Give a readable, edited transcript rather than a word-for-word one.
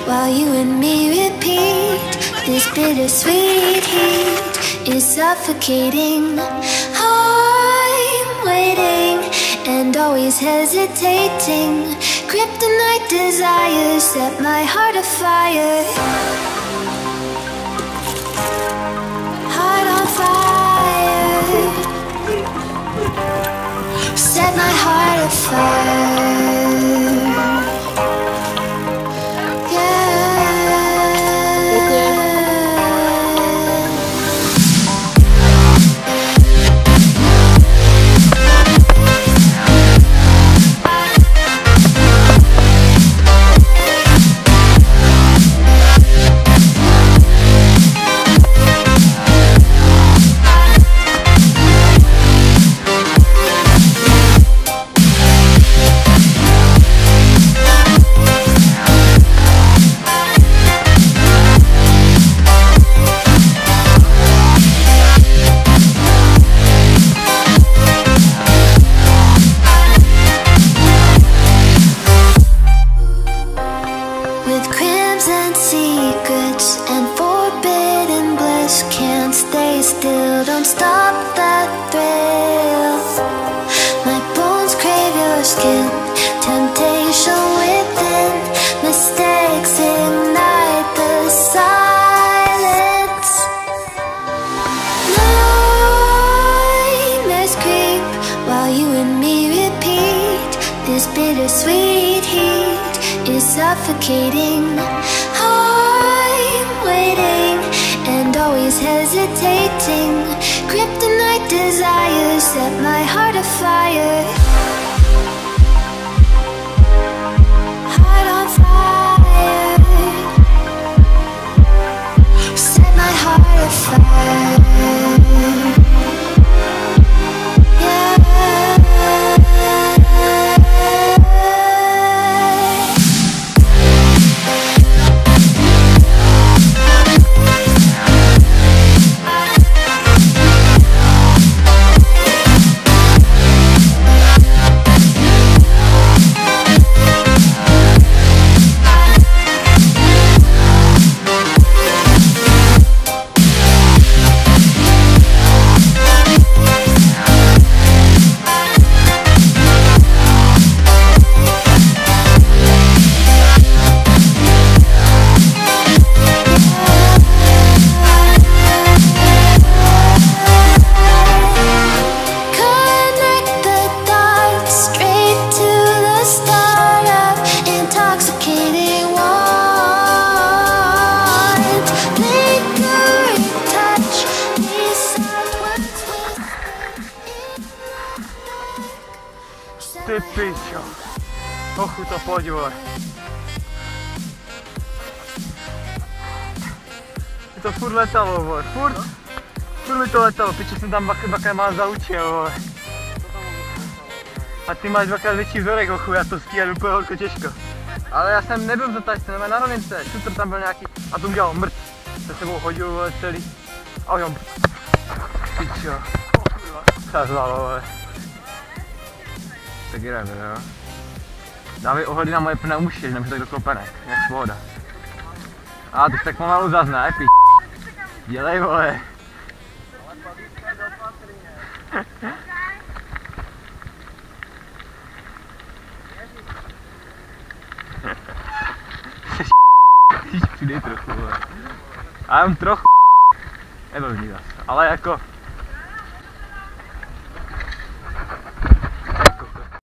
while you and me repeat. This bittersweet heat is suffocating. I'm waiting and always hesitating. Kryptonite desires set my heart afire. Heart on fire. Set my heart afire. Still, don't stop that thrill. My bones crave your skin. Temptation within. Mistakes ignite the silence. Nightmares creep while you and me repeat. This bittersweet heat is suffocating. I'm waiting and always hesitating. Kryptonite desires set my heart afire. Heart on fire. Set my heart afire. Ty pičo. Ochu to pojď, vole. Je to furt letalo, vole. Furt mi to letalo, pičo jsem tam dvakrát má zaučil, vole. A ty máš dvakrát větší vzorek, ochu, já to stíhám úplně hodně těžko. Ale já jsem nebyl v zatáčce, na rovince, šutr tam byl nějaký a to udělal mrt. Se sebou hodil, vole, celý. A jo, pičo. Zazvalo, vole. Tak jdeme, jo. Dávej ohledy na moje pneuši, že nemůžu tak do klopenek, jak voda. A ty tak pomalu zazná, pič. Dělej, vole. Přidej trochu, vole. A jenom trochu. Nebyl zní zas, ale jako